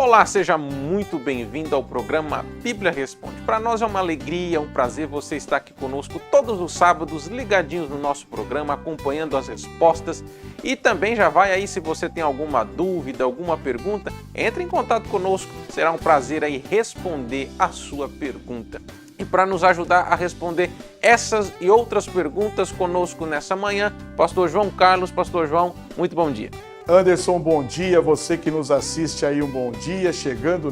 Olá, seja muito bem-vindo ao programa Bíblia Responde. Para nós é uma alegria, um prazer você estar aqui conosco todos os sábados, ligadinhos no nosso programa, acompanhando as respostas. E também já vai aí, se você tem alguma dúvida, alguma pergunta, entre em contato conosco. Será um prazer aí responder a sua pergunta. E para nos ajudar a responder essas e outras perguntas conosco nessa manhã, Pastor João Carlos. Pastor João, muito bom dia. Anderson, bom dia. Você que nos assiste aí, um bom dia. Chegando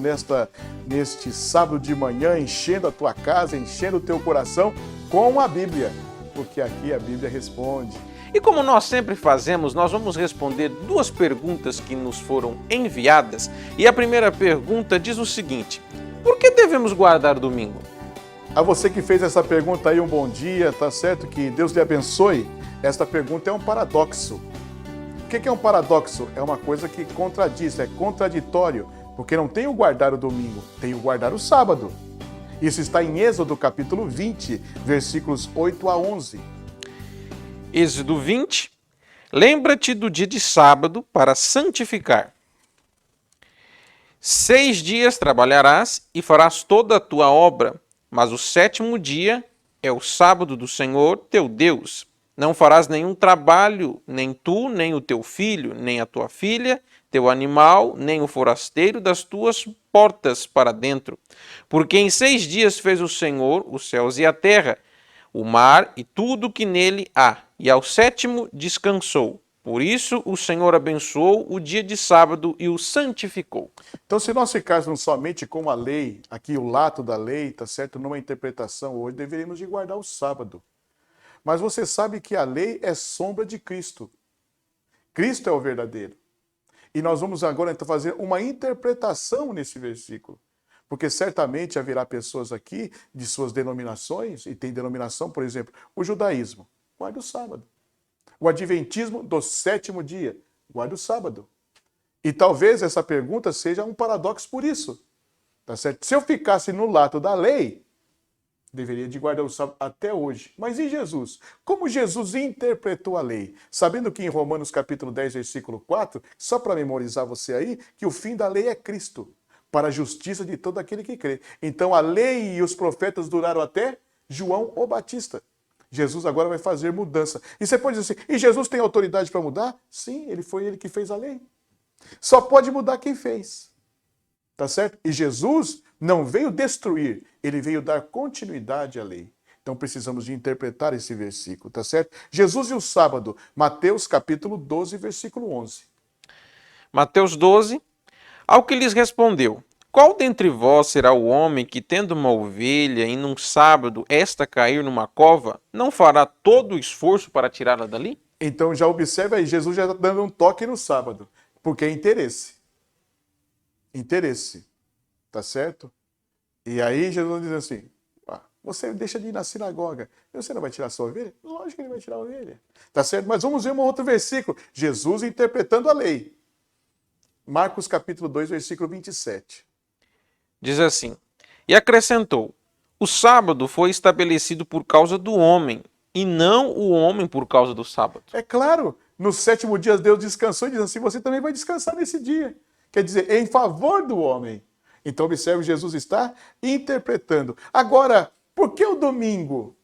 neste sábado de manhã, enchendo a tua casa, enchendo o teu coração com a Bíblia, porque aqui a Bíblia responde. E como nós sempre fazemos, nós vamos responder duas perguntas que nos foram enviadas. E a primeira pergunta diz o seguinte: por que devemos guardar o domingo? A você que fez essa pergunta aí, um bom dia, tá certo? Que Deus lhe abençoe. Esta pergunta é um paradoxo. O que é um paradoxo? É uma coisa que contradiz, é contraditório, porque não tem o guardar o domingo, tem o guardar o sábado. Isso está em Êxodo capítulo 20, versículos 8 a 11. Êxodo 20, lembra-te do dia de sábado para santificar. 6 dias trabalharás e farás toda a tua obra, mas o 7º dia é o sábado do Senhor teu Deus. Não farás nenhum trabalho, nem tu, nem o teu filho, nem a tua filha, teu animal, nem o forasteiro das tuas portas para dentro. Porque em 6 dias fez o Senhor os céus e a terra, o mar e tudo que nele há, e ao 7º descansou. Por isso o Senhor abençoou o dia de sábado e o santificou. Então, se nós ficarmos somente com a lei, aqui o lato da lei, tá certo? Numa interpretação hoje, deveríamos de guardar o sábado. Mas você sabe que a lei é sombra de Cristo. Cristo é o verdadeiro. E nós vamos agora então fazer uma interpretação nesse versículo. Porque certamente haverá pessoas aqui de suas denominações, e tem denominação, por exemplo, o judaísmo, guarda o sábado. O adventismo do 7º dia, guarda o sábado. E talvez essa pergunta seja um paradoxo por isso. Tá certo? Se eu ficasse no lado da lei, deveria de guardar o sábado até hoje. Mas e Jesus? Como Jesus interpretou a lei? Sabendo que em Romanos capítulo 10, versículo 4, só para memorizar você aí, que o fim da lei é Cristo, para a justiça de todo aquele que crê. Então a lei e os profetas duraram até João o Batista. Jesus agora vai fazer mudança. E você pode dizer assim, e Jesus tem autoridade para mudar? Sim, foi ele que fez a lei. Só pode mudar quem fez. Tá certo? E Jesus não veio destruir, ele veio dar continuidade à lei. Então precisamos de interpretar esse versículo, tá certo? Jesus e o sábado, Mateus capítulo 12, versículo 11. Mateus 12, ao que lhes respondeu: qual dentre vós será o homem que, tendo uma ovelha e num sábado esta cair numa cova, não fará todo o esforço para tirá-la dali? Então já observa aí, Jesus já está dando um toque no sábado, porque é interesse. Interesse. Tá certo? E aí Jesus diz assim, você deixa de ir na sinagoga, você não vai tirar sua ovelha? Lógico que ele vai tirar a ovelha. Tá certo? Mas vamos ver um outro versículo. Jesus interpretando a lei. Marcos capítulo 2, versículo 27. Diz assim, e acrescentou, o sábado foi estabelecido por causa do homem, e não o homem por causa do sábado. É claro, no 7º dia Deus descansou e diz assim, você também vai descansar nesse dia. Quer dizer, em favor do homem. Então observe, Jesus está interpretando. Agora, por que o domingo?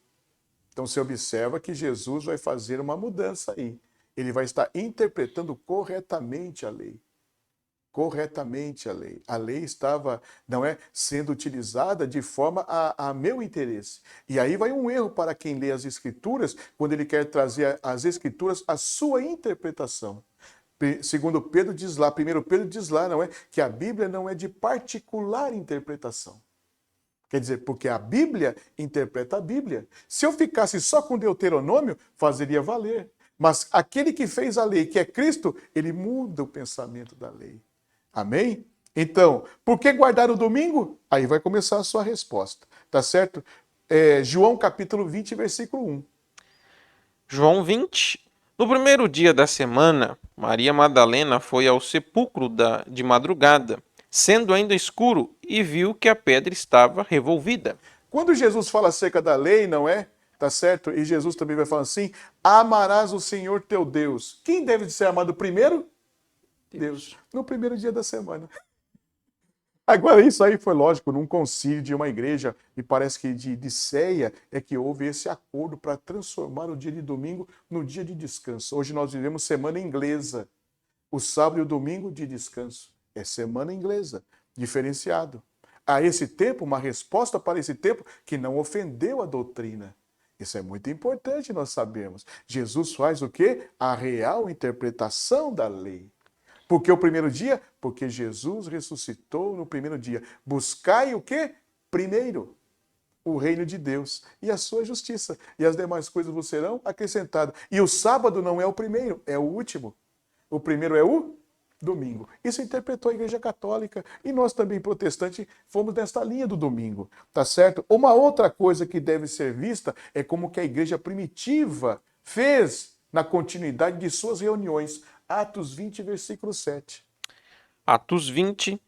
Então você observa que Jesus vai fazer uma mudança aí. Ele vai estar interpretando corretamente a lei. Corretamente a lei. A lei estava, não é, sendo utilizada de forma a meu interesse. E aí vai um erro para quem lê as Escrituras, quando ele quer trazer às Escrituras a sua interpretação. Segundo Pedro diz lá, 1 Pedro diz lá, não é, que a Bíblia não é de particular interpretação. Quer dizer, porque a Bíblia interpreta a Bíblia. Se eu ficasse só com Deuteronômio, fazeria valer. Mas aquele que fez a lei, que é Cristo, ele muda o pensamento da lei. Amém? Então, por que guardar o domingo? Aí vai começar a sua resposta. Tá certo? João capítulo 20, versículo 1. João 20. No primeiro dia da semana, Maria Madalena foi ao sepulcro de madrugada, sendo ainda escuro, e viu que a pedra estava revolvida. Quando Jesus fala acerca da lei, não é? Tá certo? E Jesus também vai falar assim, amarás o Senhor teu Deus. Quem deve ser amado primeiro? Deus. No primeiro dia da semana. Agora, isso aí foi lógico, num concílio de uma igreja, e parece que de Ceia, é que houve esse acordo para transformar o dia de domingo no dia de descanso. Hoje nós vivemos semana inglesa. O sábado e o domingo de descanso. É semana inglesa, diferenciado. A esse tempo, uma resposta para esse tempo que não ofendeu a doutrina. Isso é muito importante nós sabemos. Jesus faz o quê? A real interpretação da lei. Por que o primeiro dia? Porque Jesus ressuscitou no primeiro dia. Buscai o quê? Primeiro, o reino de Deus e a sua justiça. E as demais coisas vos serão acrescentadas. E o sábado não é o primeiro, é o último. O primeiro é o domingo. Isso interpretou a Igreja Católica e nós também, protestantes, fomos nesta linha do domingo, tá certo? Uma outra coisa que deve ser vista é como que a Igreja primitiva fez na continuidade de suas reuniões. Atos 20, versículo 7. Atos 20.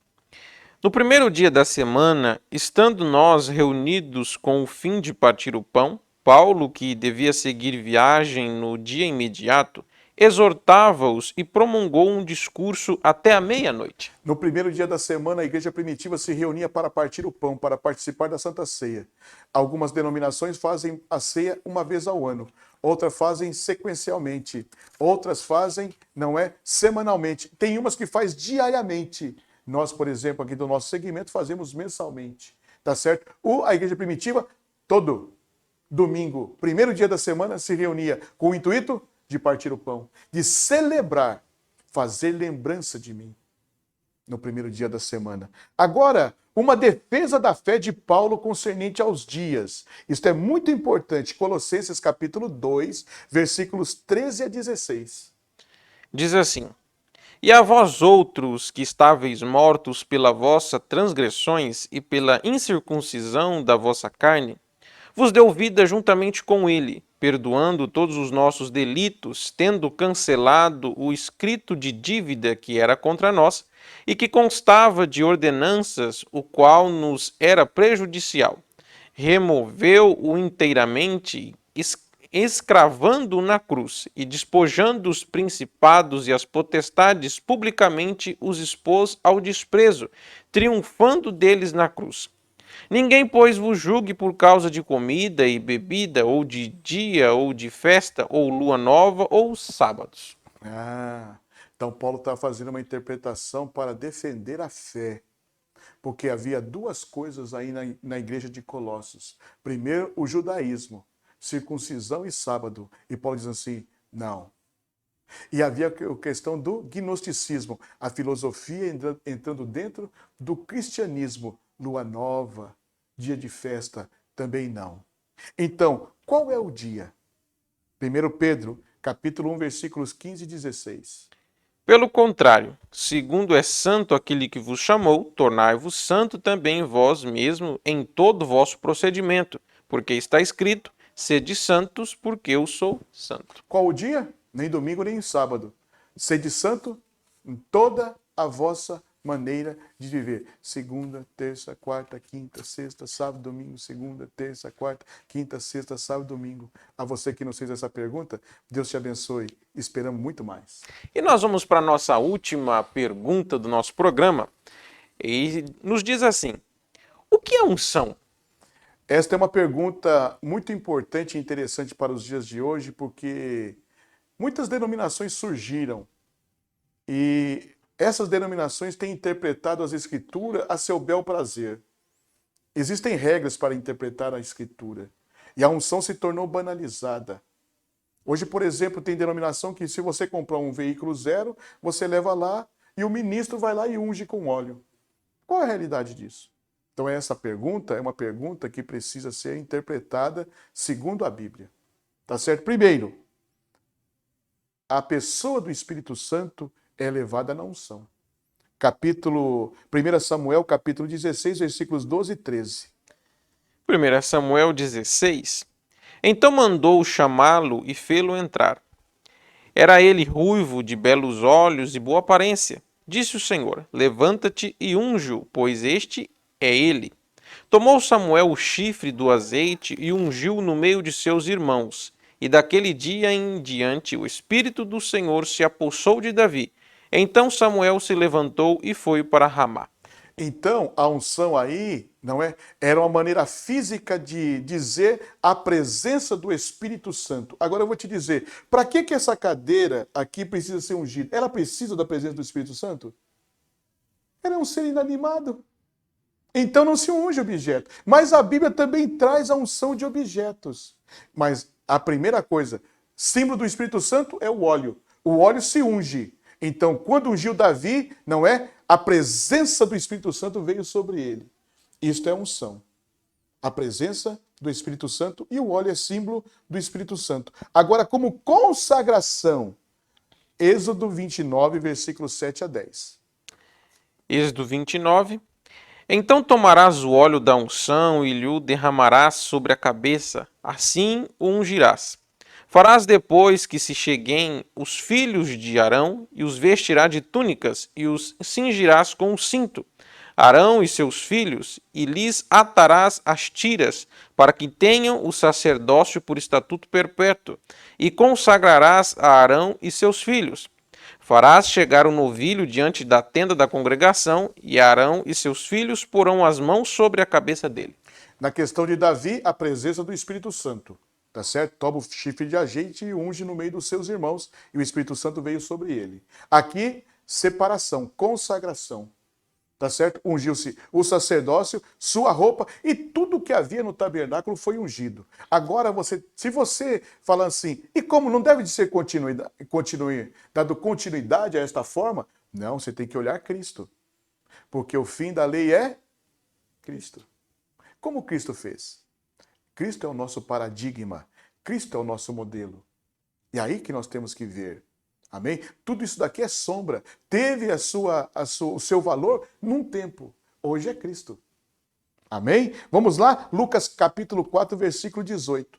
No primeiro dia da semana, estando nós reunidos com o fim de partir o pão, Paulo, que devia seguir viagem no dia imediato, exortava-os e promulgou um discurso até a meia-noite. No primeiro dia da semana, a igreja primitiva se reunia para partir o pão, para participar da Santa Ceia. Algumas denominações fazem a ceia uma vez ao ano, outras fazem sequencialmente, outras fazem, não é, semanalmente. Tem umas que faz diariamente. Nós, por exemplo, aqui do nosso segmento, fazemos mensalmente. Tá certo? A igreja primitiva, todo domingo, primeiro dia da semana, se reunia com o intuito de partir o pão, de celebrar, fazer lembrança de mim no primeiro dia da semana. Agora, uma defesa da fé de Paulo concernente aos dias. Isto é muito importante. Colossenses capítulo 2, versículos 13 a 16. Diz assim: E a vós outros que estáveis mortos pela vossa transgressões e pela incircuncisão da vossa carne, vos deu vida juntamente com ele, perdoando todos os nossos delitos, tendo cancelado o escrito de dívida que era contra nós, e que constava de ordenanças, o qual nos era prejudicial. Removeu-o inteiramente, escravando-o na cruz, e despojando os principados e as potestades, publicamente os expôs ao desprezo, triunfando deles na cruz. Ninguém, pois, vos julgue por causa de comida e bebida, ou de dia, ou de festa, ou lua nova, ou sábados. Então Paulo está fazendo uma interpretação para defender a fé. Porque havia duas coisas aí na igreja de Colossos. Primeiro, o judaísmo, circuncisão e sábado. E Paulo diz assim, não. E havia a questão do gnosticismo, a filosofia entrando dentro do cristianismo. Lua nova, dia de festa, também não. Então, qual é o dia? 1 Pedro, capítulo 1, versículos 15 e 16. Pelo contrário, segundo é santo aquele que vos chamou, tornai-vos santo também vós mesmo em todo o vosso procedimento, porque está escrito, sede santos, porque eu sou santo. Qual o dia? Nem domingo, nem sábado. Sede santo em toda a vossa maneira de viver. Segunda, terça, quarta, quinta, sexta, sábado, domingo. Segunda, terça, quarta, quinta, sexta, sábado, domingo. A você que nos fez essa pergunta, Deus te abençoe. Esperamos muito mais. E nós vamos para a nossa última pergunta do nosso programa. E nos diz assim, o que é unção? Esta é uma pergunta muito importante e interessante para os dias de hoje, porque muitas denominações surgiram e essas denominações têm interpretado as Escrituras a seu bel prazer. Existem regras para interpretar a Escritura e a unção se tornou banalizada. Hoje, por exemplo, tem denominação que se você comprar um veículo zero, você leva lá e o ministro vai lá e unge com óleo. Qual é a realidade disso? Então essa pergunta é uma pergunta que precisa ser interpretada segundo a Bíblia. Tá certo? Primeiro, a pessoa do Espírito Santo é levada na unção. 1 Samuel, capítulo 16, versículos 12 e 13. 1 Samuel 16. Então mandou chamá-lo e fê-lo entrar. Era ele ruivo, de belos olhos e boa aparência. Disse o Senhor, levanta-te e unge-o, pois este é ele. Tomou Samuel o chifre do azeite e ungiu no meio de seus irmãos. E daquele dia em diante o Espírito do Senhor se apossou de Davi. Então Samuel se levantou e foi para Ramá. Então, a unção aí, não é? Era uma maneira física de dizer a presença do Espírito Santo. Agora eu vou te dizer, para que essa cadeira aqui precisa ser ungida? Ela precisa da presença do Espírito Santo? Ela é um ser inanimado. Então não se unge objeto. Mas a Bíblia também traz a unção de objetos. Mas a primeira coisa, símbolo do Espírito Santo é o óleo. O óleo se unge. Então, quando ungiu Davi, não é? A presença do Espírito Santo veio sobre ele. Isto é unção. A presença do Espírito Santo e o óleo é símbolo do Espírito Santo. Agora, como consagração, Êxodo 29, versículos 7 a 10. Êxodo 29. Então tomarás o óleo da unção e lhe derramarás sobre a cabeça, assim o ungirás. Farás depois que se cheguem os filhos de Arão, e os vestirá de túnicas, e os cingirás com um cinto. Arão e seus filhos, e lhes atarás as tiras, para que tenham o sacerdócio por estatuto perpétuo, e consagrarás a Arão e seus filhos. Farás chegar o novilho diante da tenda da congregação, e Arão e seus filhos porão as mãos sobre a cabeça dele. Na questão de Davi, a presença do Espírito Santo. Tá certo? Toma o chifre de azeite e unge no meio dos seus irmãos, e o Espírito Santo veio sobre ele. Aqui, separação, consagração. Tá certo? Ungiu-se o sacerdócio, sua roupa e tudo que havia no tabernáculo foi ungido. Agora, se você fala assim, e como não deve de ser dado continuidade a esta forma? Não, você tem que olhar Cristo. Porque o fim da lei é Cristo. Como Cristo fez? Cristo é o nosso paradigma. Cristo é o nosso modelo. E aí que nós temos que ver. Amém? Tudo isso daqui é sombra. Teve o seu valor num tempo. Hoje é Cristo. Amém? Vamos lá? Lucas capítulo 4, versículo 18.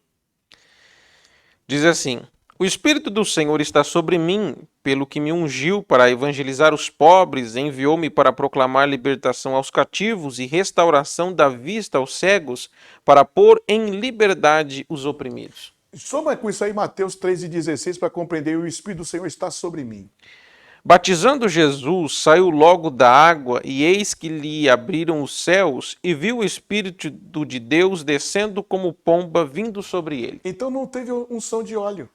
Diz assim: O Espírito do Senhor está sobre mim, pelo que me ungiu para evangelizar os pobres, enviou-me para proclamar libertação aos cativos e restauração da vista aos cegos, para pôr em liberdade os oprimidos. Soma com isso aí Mateus 3,16 para compreender: o Espírito do Senhor está sobre mim. Batizando Jesus, saiu logo da água, e eis que lhe abriram os céus, e viu o Espírito de Deus descendo como pomba vindo sobre ele. Então não teve unção de óleo.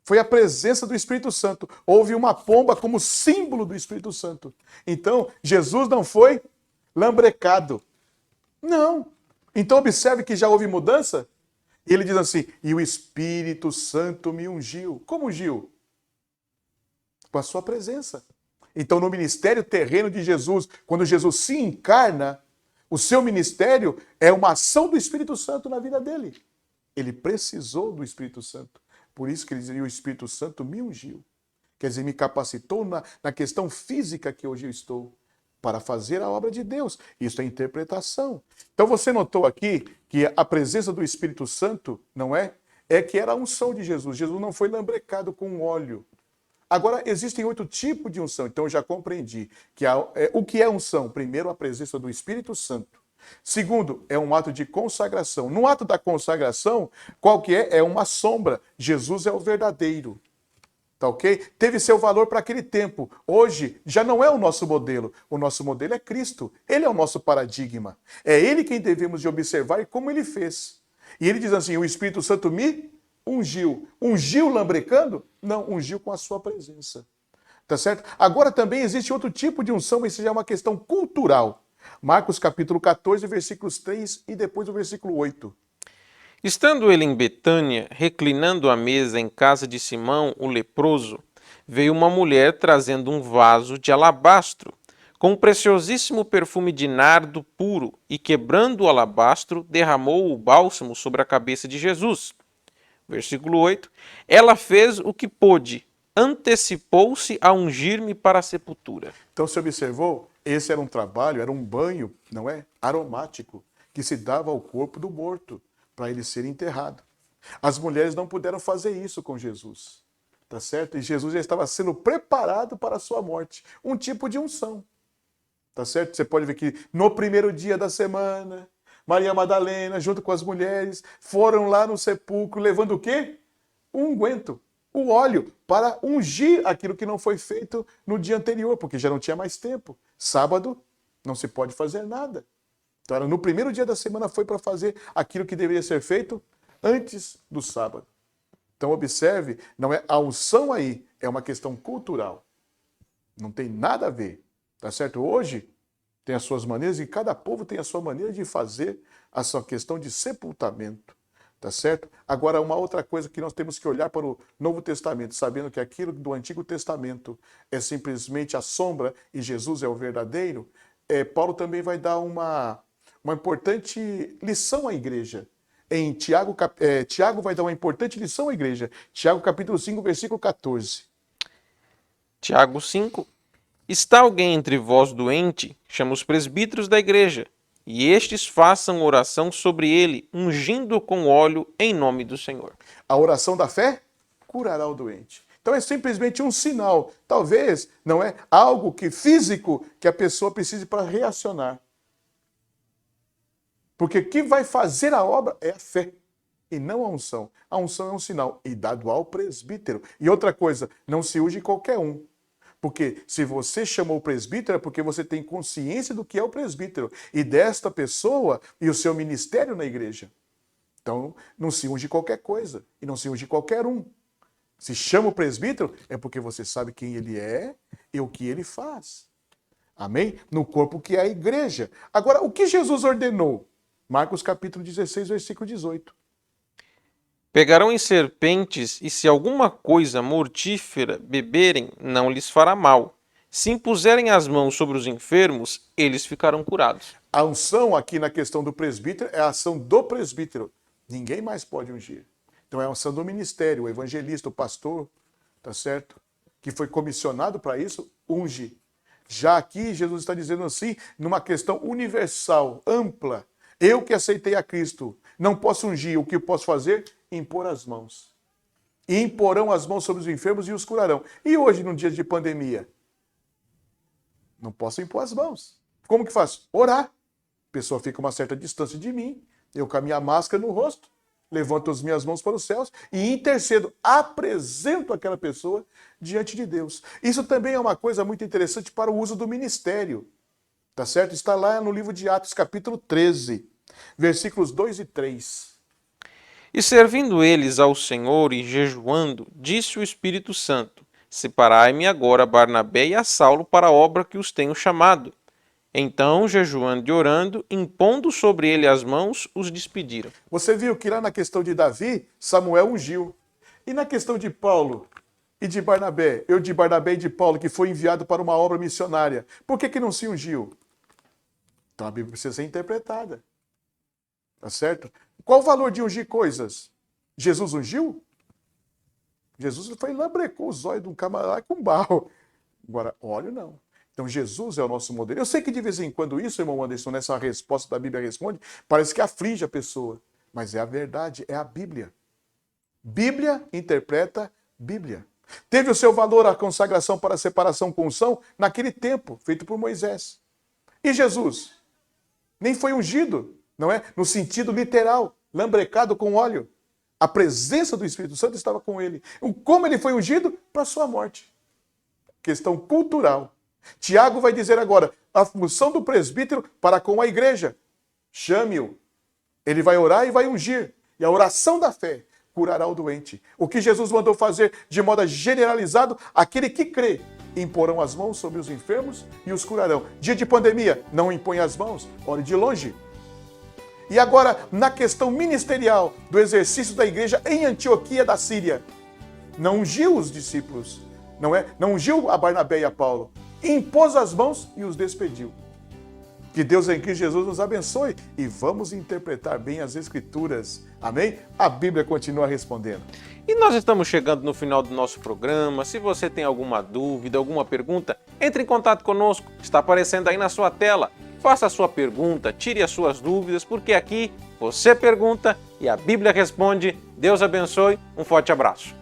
Foi a presença do Espírito Santo. Houve uma pomba como símbolo do Espírito Santo. Então, Jesus não foi lambrecado. Não. Então observe que já houve mudança. Ele diz assim: e o Espírito Santo me ungiu. Como ungiu? Com a sua presença. Então, no ministério terreno de Jesus, quando Jesus se encarna, o seu ministério é uma ação do Espírito Santo na vida dele. Ele precisou do Espírito Santo. Por isso que ele dizia: o Espírito Santo me ungiu. Quer dizer, me capacitou na questão física que hoje eu estou, para fazer a obra de Deus. Isso é interpretação. Então você notou aqui que a presença do Espírito Santo, não é? É que era a unção de Jesus. Jesus não foi lambrecado com óleo. Agora, existem 8 tipos de unção. Então eu já compreendi que o que é unção? Primeiro, a presença do Espírito Santo. Segundo, é um ato de consagração. No ato da consagração, qual que é? É uma sombra. Jesus é o verdadeiro. Tá ok? Teve seu valor para aquele tempo. Hoje já não é o nosso modelo. O nosso modelo é Cristo. Ele é o nosso paradigma. É ele quem devemos de observar e como ele fez. E ele diz assim: o Espírito Santo me ungiu. Ungiu lambrecando? Não, ungiu com a sua presença. Tá certo? Agora também existe outro tipo de unção, mas isso já é uma questão cultural. Marcos capítulo 14, versículos 3 e depois o versículo 8. Estando ele em Betânia, reclinando à mesa em casa de Simão, o leproso, veio uma mulher trazendo um vaso de alabastro, com um preciosíssimo perfume de nardo puro, e quebrando o alabastro, derramou o bálsamo sobre a cabeça de Jesus. Versículo 8. Ela fez o que pôde, antecipou-se a ungir-me para a sepultura. Então você observou? Esse era um trabalho, era um banho, não é? Aromático, que se dava ao corpo do morto, para ele ser enterrado. As mulheres não puderam fazer isso com Jesus, tá certo? E Jesus já estava sendo preparado para a sua morte. Um tipo de unção, tá certo? Você pode ver que no primeiro dia da semana, Maria Madalena, junto com as mulheres, foram lá no sepulcro levando o quê? O unguento, o óleo, para ungir aquilo que não foi feito no dia anterior, porque já não tinha mais tempo. Sábado não se pode fazer nada. Então, no primeiro dia da semana foi para fazer aquilo que deveria ser feito antes do sábado. Então, observe, não é a unção aí, é uma questão cultural. Não tem nada a ver, tá certo? Hoje tem as suas maneiras e cada povo tem a sua maneira de fazer a sua questão de sepultamento, tá certo? Agora, uma outra coisa que nós temos que olhar para o Novo Testamento, sabendo que aquilo do Antigo Testamento é simplesmente a sombra e Jesus é o verdadeiro, Paulo também vai dar uma importante lição à igreja. Em Tiago vai dar uma importante lição à igreja. Tiago capítulo 5, versículo 14. Tiago 5. Está alguém entre vós doente? Chama os presbíteros da igreja, e estes façam oração sobre ele, ungindo com óleo em nome do Senhor. A oração da fé curará o doente. Então é simplesmente um sinal. Talvez não é algo físico que a pessoa precise para reacionar. Porque o que vai fazer a obra é a fé e não a unção. A unção é um sinal e dado ao presbítero. E outra coisa, não se unge qualquer um. Porque se você chamou o presbítero é porque você tem consciência do que é o presbítero e desta pessoa e o seu ministério na igreja. Então, não se unge qualquer coisa e não se unge qualquer um. Se chama o presbítero é porque você sabe quem ele é e o que ele faz. Amém? No corpo que é a igreja. Agora, o que Jesus ordenou? Marcos capítulo 16, versículo 18. Pegarão em serpentes, e se alguma coisa mortífera beberem, não lhes fará mal. Se impuserem as mãos sobre os enfermos, eles ficarão curados. A unção aqui na questão do presbítero é a ação do presbítero. Ninguém mais pode ungir. Então é a unção do ministério, o evangelista, o pastor, tá certo? Que foi comissionado para isso, unge. Já aqui Jesus está dizendo assim, numa questão universal, ampla. Eu que aceitei a Cristo, não posso ungir, o que posso fazer? Impor as mãos. E imporão as mãos sobre os enfermos e os curarão. E hoje, num dia de pandemia? Não posso impor as mãos. Como que faço? Orar. A pessoa fica uma certa distância de mim, eu com a minha máscara no rosto, levanto as minhas mãos para os céus e intercedo, apresento aquela pessoa diante de Deus. Isso também é uma coisa muito interessante para o uso do ministério. Tá certo? Está lá no livro de Atos, capítulo 13, versículos 2 e 3. E servindo eles ao Senhor e jejuando, disse o Espírito Santo: Separai-me agora Barnabé e a Saulo para a obra que os tenho chamado. Então, jejuando e orando, impondo sobre ele as mãos, os despediram. Você viu que lá na questão de Davi, Samuel ungiu. E na questão de Paulo e de Barnabé, de Barnabé e de Paulo, que foi enviado para uma obra missionária, por que não se ungiu? Então a Bíblia precisa ser interpretada. Tá certo? Qual o valor de ungir coisas? Jesus ungiu? Jesus foi lá, brecou os olhos de um camarada com barro. Agora, óleo não. Então Jesus é o nosso modelo. Eu sei que de vez em quando isso, irmão Anderson, nessa resposta da Bíblia responde, parece que aflige a pessoa. Mas é a verdade, é a Bíblia. Bíblia interpreta Bíblia. Teve o seu valor a consagração para a separação com unção naquele tempo, feito por Moisés. E Jesus? Nem foi ungido, não é? No sentido literal, lambrecado com óleo. A presença do Espírito Santo estava com ele. Como ele foi ungido? Para a sua morte. Questão cultural. Tiago vai dizer agora, a função do presbítero para com a igreja. Chame-o. Ele vai orar e vai ungir. E a oração da fé curará o doente. O que Jesus mandou fazer de modo generalizado, aquele que crê, imporão as mãos sobre os enfermos e os curarão. Dia de pandemia, não impõe as mãos, ore de longe. E agora, na questão ministerial do exercício da igreja em Antioquia da Síria, não ungiu os discípulos, não é? Não ungiu a Barnabé e a Paulo, impôs as mãos e os despediu. Que Deus em Cristo Jesus nos abençoe e vamos interpretar bem as Escrituras. Amém? A Bíblia continua respondendo. E nós estamos chegando no final do nosso programa. Se você tem alguma dúvida, alguma pergunta, entre em contato conosco. Está aparecendo aí na sua tela. Faça a sua pergunta, tire as suas dúvidas, porque aqui você pergunta e a Bíblia responde. Deus abençoe. Um forte abraço.